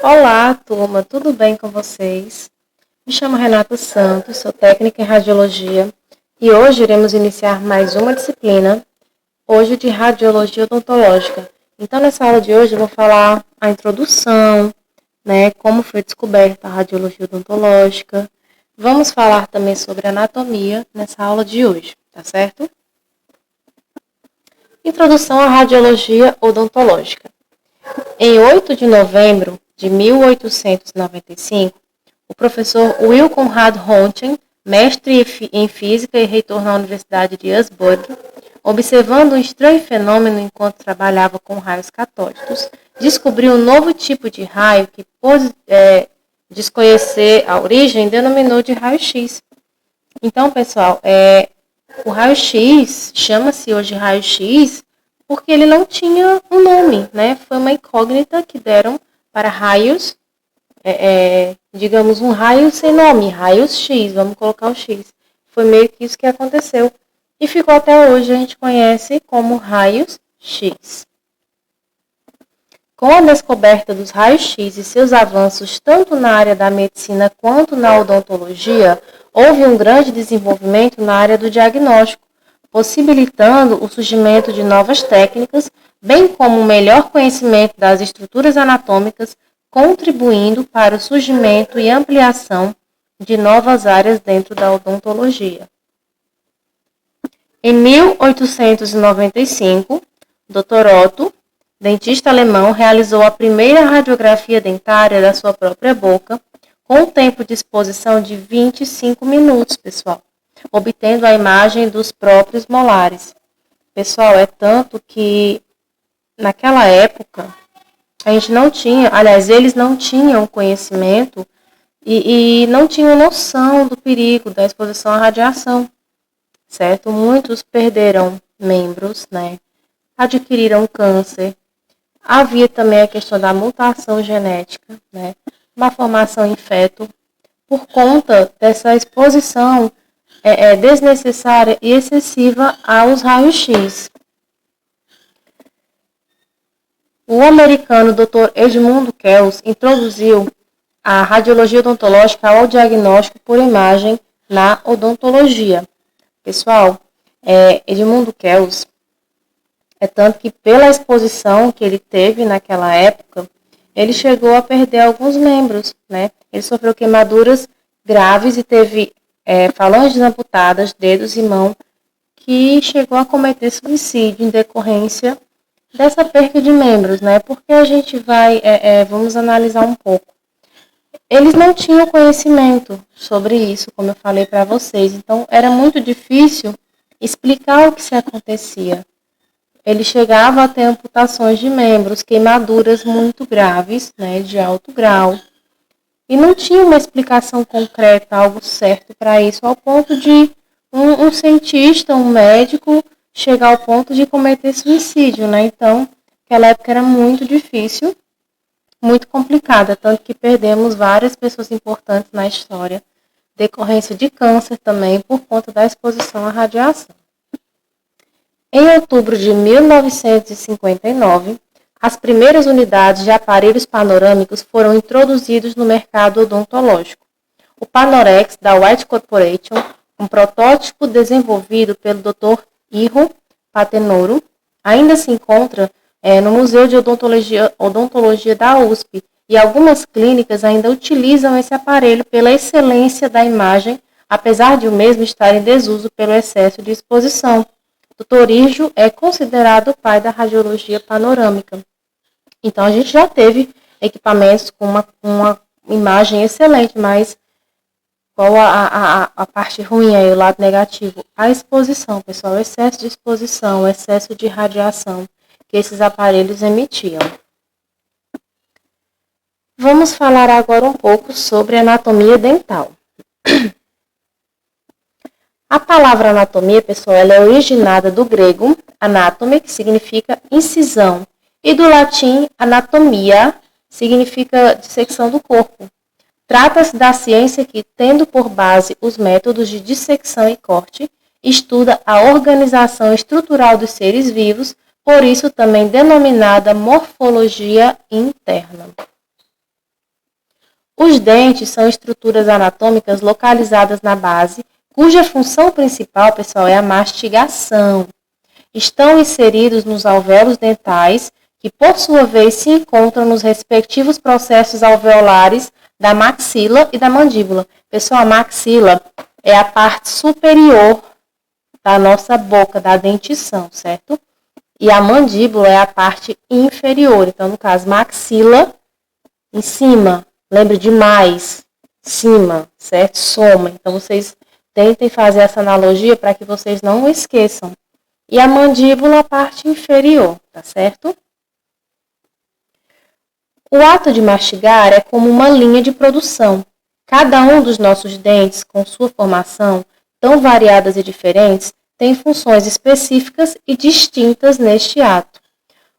Olá, turma, tudo bem com vocês? Me chamo Renata Santos, sou técnica em radiologia e hoje iremos iniciar mais uma disciplina, hoje de radiologia odontológica. Então, nessa aula de hoje eu vou falar a introdução, como foi descoberta a radiologia odontológica. Vamos falar também sobre anatomia nessa aula de hoje, tá certo? Introdução à radiologia odontológica. Em 8 de novembro de 1895, o professor Will Conrad Roentgen, mestre em física e reitor na Universidade de Augsburg, observando um estranho fenômeno enquanto trabalhava com raios catódicos, descobriu um novo tipo de raio que, por desconhecer a origem, denominou de raio-x. Então, pessoal, o raio-x chama-se hoje raio-x porque ele não tinha um nome, né? Foi uma incógnita que deram para raios, digamos, um raio sem nome, raios X, vamos colocar o X. Foi meio que isso que aconteceu. E ficou até hoje, a gente conhece como raios X. Com a descoberta dos raios-x e seus avanços tanto na área da medicina quanto na odontologia, houve um grande desenvolvimento na área do diagnóstico, possibilitando o surgimento de novas técnicas, bem como um melhor conhecimento das estruturas anatômicas, contribuindo para o surgimento e ampliação de novas áreas dentro da odontologia. Em 1895, Dr. Otto, dentista alemão, realizou a primeira radiografia dentária da sua própria boca, com um tempo de exposição de 25 minutos, pessoal, obtendo a imagem dos próprios molares. Pessoal, é tanto que naquela época a gente não tinha, eles não tinham conhecimento e não tinham noção do perigo da exposição à radiação, certo? Muitos perderam membros, adquiriram câncer. Havia também a questão da mutação genética, uma formação em feto, por conta dessa exposição desnecessária e excessiva aos raios-x. O americano Dr. Edmundo Kells introduziu a radiologia odontológica ao diagnóstico por imagem na odontologia. Pessoal, Edmundo Kells, tanto que pela exposição que ele teve naquela época, ele chegou a perder alguns membros, Ele sofreu queimaduras graves e teve falanges amputadas, dedos e mão, que chegou a cometer suicídio em decorrência dessa perca de membros, Porque a gente vamos analisar um pouco. Eles não tinham conhecimento sobre isso, como eu falei para vocês, então era muito difícil explicar o que se acontecia. Ele chegava a ter amputações de membros, queimaduras muito graves, de alto grau. E não tinha uma explicação concreta, algo certo para isso, ao ponto de um cientista, um médico, chegar ao ponto de cometer suicídio, Então, aquela época era muito difícil, muito complicada, tanto que perdemos várias pessoas importantes na história, decorrência de câncer também, por conta da exposição à radiação. Em outubro de 1959, as primeiras unidades de aparelhos panorâmicos foram introduzidos no mercado odontológico. O Panorex da White Corporation, um protótipo desenvolvido pelo Dr. Iro Patenaude, ainda se encontra no Museu de Odontologia da USP, e algumas clínicas ainda utilizam esse aparelho pela excelência da imagem, apesar de o mesmo estar em desuso pelo excesso de exposição. Dr. Iro é considerado o pai da radiologia panorâmica. Então, a gente já teve equipamentos com uma imagem excelente, mas qual a parte ruim aí, o lado negativo? A exposição, pessoal, o excesso de exposição, o excesso de radiação que esses aparelhos emitiam. Vamos falar agora um pouco sobre anatomia dental. A palavra anatomia, pessoal, ela é originada do grego anátome, que significa incisão, e do latim anatomia, significa dissecção do corpo. Trata-se da ciência que, tendo por base os métodos de dissecção e corte, estuda a organização estrutural dos seres vivos, por isso também denominada morfologia interna. Os dentes são estruturas anatômicas localizadas na base, cuja função principal, pessoal, é a mastigação. Estão inseridos nos alvéolos dentais, que por sua vez se encontram nos respectivos processos alveolares da maxila e da mandíbula. Pessoal, a maxila é a parte superior da nossa boca, da dentição, certo? E a mandíbula é a parte inferior. Então, no caso, maxila em cima. Lembre de mais, cima, certo? Soma. Então, vocês tentem fazer essa analogia para que vocês não esqueçam. E a mandíbula, a parte inferior, tá certo? O ato de mastigar é como uma linha de produção. Cada um dos nossos dentes, com sua formação, tão variadas e diferentes, tem funções específicas e distintas neste ato.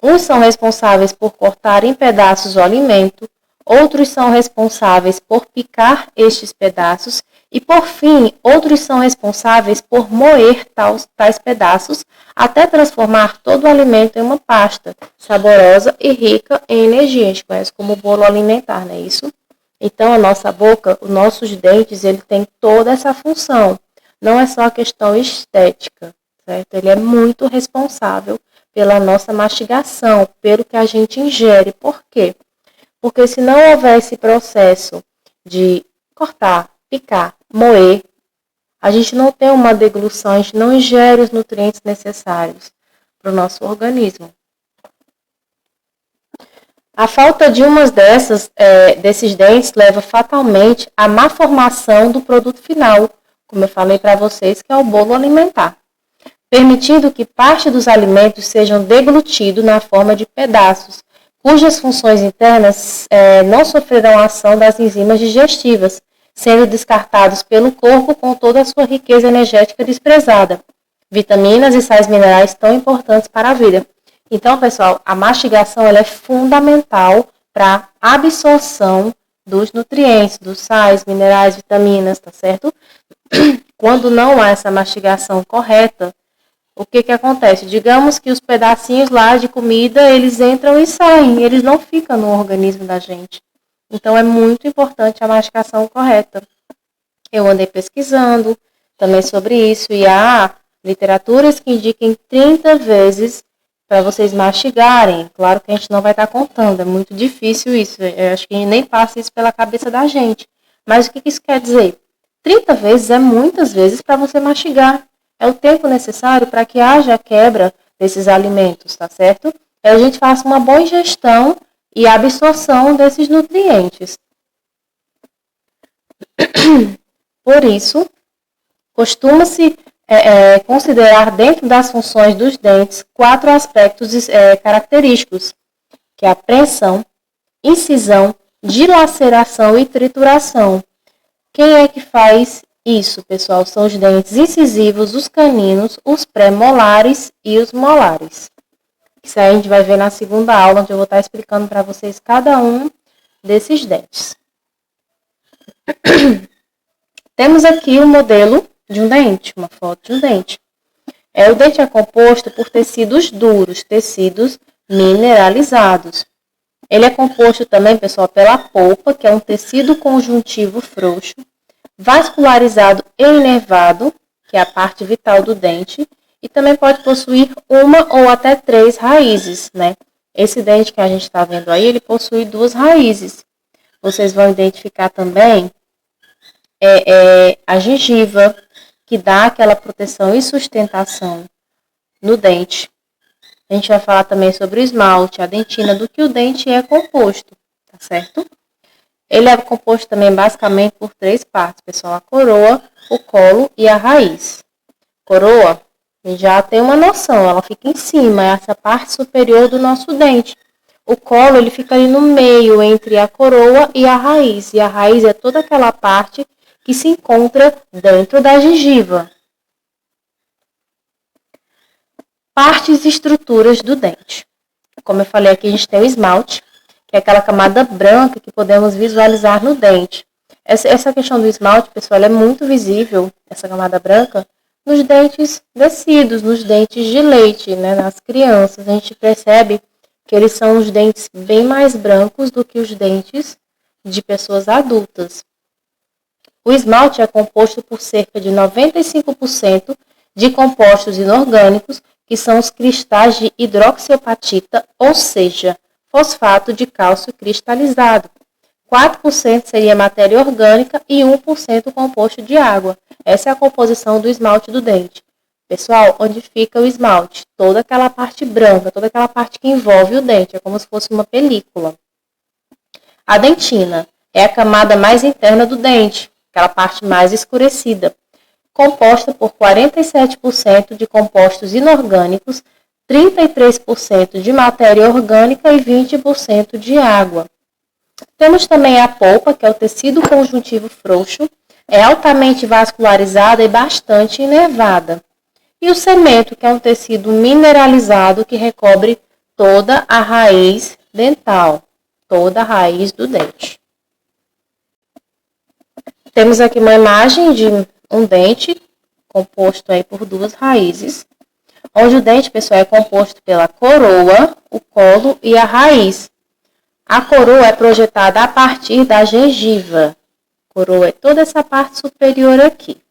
Uns são responsáveis por cortar em pedaços o alimento, outros são responsáveis por picar estes pedaços e, por fim, outros são responsáveis por moer tais pedaços até transformar todo o alimento em uma pasta saborosa e rica em energia. A gente conhece como bolo alimentar, não é isso? Então, a nossa boca, os nossos dentes, ele tem toda essa função. Não é só a questão estética, certo? Ele é muito responsável pela nossa mastigação, pelo que a gente ingere. Por quê? Porque se não houver esse processo de cortar, picar, moer, a gente não tem uma deglução, a gente não ingere os nutrientes necessários para o nosso organismo. A falta de umas desses dentes leva fatalmente à má formação do produto final, como eu falei para vocês, que é o bolo alimentar, permitindo que parte dos alimentos sejam deglutidos na forma de pedaços, cujas funções internas não sofrerão a ação das enzimas digestivas, sendo descartados pelo corpo com toda a sua riqueza energética desprezada, vitaminas e sais minerais tão importantes para a vida. Então, pessoal, a mastigação ela é fundamental para a absorção dos nutrientes, dos sais, minerais, vitaminas, tá certo? Quando não há essa mastigação correta, o que acontece? Digamos que os pedacinhos lá de comida, eles entram e saem, eles não ficam no organismo da gente. Então, é muito importante a mastigação correta. Eu andei pesquisando também sobre isso e há literaturas que indicam 30 vezes para vocês mastigarem. Claro que a gente não vai estar contando, é muito difícil isso. Eu acho que nem passa isso pela cabeça da gente. Mas o que isso quer dizer? 30 vezes é muitas vezes para você mastigar. É o tempo necessário para que haja a quebra desses alimentos, tá certo? E a gente faça uma boa ingestão e absorção desses nutrientes. Por isso, costuma-se considerar dentro das funções dos dentes 4 aspectos característicos, que é a preensão, incisão, dilaceração e trituração. Quem é que faz isso, pessoal? São os dentes incisivos, os caninos, os pré-molares e os molares. Isso aí a gente vai ver na segunda aula, onde eu vou estar explicando para vocês cada um desses dentes. Temos aqui um modelo de um dente, uma foto de um dente. O dente é composto por tecidos duros, tecidos mineralizados. Ele é composto também, pessoal, pela polpa, que é um tecido conjuntivo frouxo, vascularizado e inervado, que é a parte vital do dente, e também pode possuir uma ou até 3 raízes, né? Esse dente que a gente está vendo aí, ele possui 2 raízes. Vocês vão identificar também a gengiva, que dá aquela proteção e sustentação no dente. A gente vai falar também sobre o esmalte, a dentina, do que o dente é composto, tá certo? Ele é composto também basicamente por 3 partes, pessoal. A coroa, o colo e a raiz. Coroa, a gente já tem uma noção, ela fica em cima, é essa parte superior do nosso dente. O colo, ele fica ali no meio, entre a coroa e a raiz. E a raiz é toda aquela parte que se encontra dentro da gengiva. Partes e estruturas do dente. Como eu falei aqui, a gente tem o esmalte, que é aquela camada branca que podemos visualizar no dente. Essa questão do esmalte, pessoal, ela é muito visível, essa camada branca, nos dentes descidos, nos dentes de leite, né? Nas crianças. A gente percebe que eles são os dentes bem mais brancos do que os dentes de pessoas adultas. O esmalte é composto por cerca de 95% de compostos inorgânicos, que são os cristais de hidroxiapatita, ou seja, fosfato de cálcio cristalizado. 4% seria matéria orgânica e 1% composto de água. Essa é a composição do esmalte do dente. Pessoal, onde fica o esmalte? Toda aquela parte branca, toda aquela parte que envolve o dente, é como se fosse uma película. A dentina é a camada mais interna do dente, aquela parte mais escurecida, composta por 47% de compostos inorgânicos, 33% de matéria orgânica e 20% de água. Temos também a polpa, que é o tecido conjuntivo frouxo, é altamente vascularizada e bastante inervada. E o cemento, que é um tecido mineralizado que recobre toda a raiz dental, toda a raiz do dente. Temos aqui uma imagem de um dente composto aí por duas raízes, onde o dente, pessoal, é composto pela coroa, o colo e a raiz. A coroa é projetada a partir da gengiva. A coroa é toda essa parte superior aqui.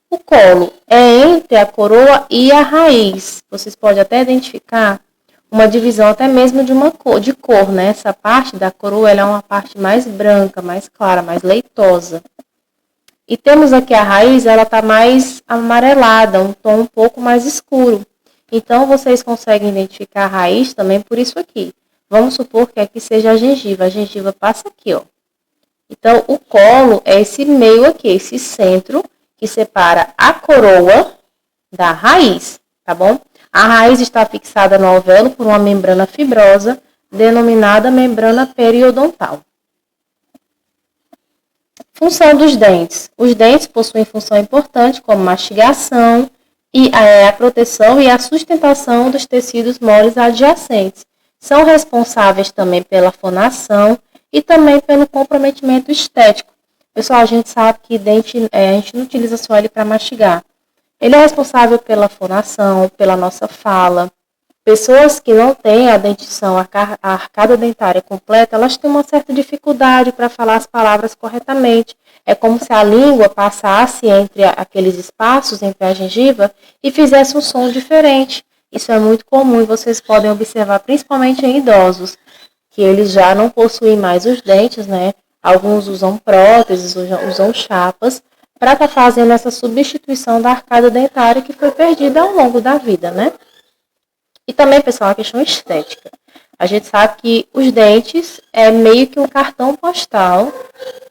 O colo é entre a coroa e a raiz. Vocês podem até identificar uma divisão até mesmo de cor, né? Essa parte da coroa ela é uma parte mais branca, mais clara, mais leitosa. E temos aqui a raiz, ela está mais amarelada, um tom um pouco mais escuro. Então, vocês conseguem identificar a raiz também por isso aqui. Vamos supor que aqui seja a gengiva. A gengiva passa aqui, ó. Então, o colo é esse meio aqui, esse centro que separa a coroa da raiz, tá bom? A raiz está fixada no alvéolo por uma membrana fibrosa, denominada membrana periodontal. Função dos dentes. Os dentes possuem função importante como mastigação, e a proteção e a sustentação dos tecidos moles adjacentes. São responsáveis também pela fonação e também pelo comprometimento estético. Pessoal, a gente sabe que dente, a gente não utiliza só ele para mastigar. Ele é responsável pela fonação, pela nossa fala. Pessoas que não têm a dentição, a arcada dentária completa, elas têm uma certa dificuldade para falar as palavras corretamente. É como se a língua passasse entre aqueles espaços, entre a gengiva, e fizesse um som diferente. Isso é muito comum e vocês podem observar, principalmente em idosos, que eles já não possuem mais os dentes, né? Alguns usam próteses, usam chapas, para estar fazendo essa substituição da arcada dentária que foi perdida ao longo da vida, né? E também, pessoal, a questão estética. A gente sabe que os dentes é meio que um cartão postal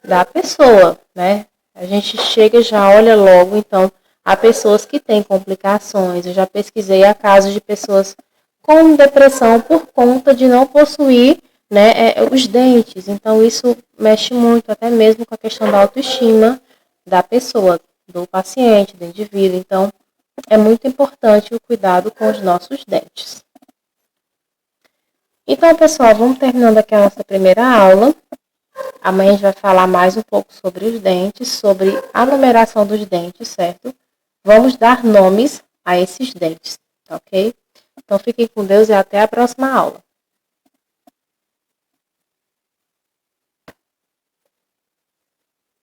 da pessoa, né? A gente chega e já olha logo, então, há pessoas que têm complicações. Eu já pesquisei a casos de pessoas com depressão por conta de não possuir, né, os dentes. Então, isso mexe muito, até mesmo com a questão da autoestima da pessoa, do paciente, do indivíduo. Então, é muito importante o cuidado com os nossos dentes. Então, pessoal, vamos terminando aqui a nossa primeira aula. Amanhã a gente vai falar mais um pouco sobre os dentes, sobre a numeração dos dentes, certo? Vamos dar nomes a esses dentes, tá ok? Então, fiquem com Deus e até a próxima aula.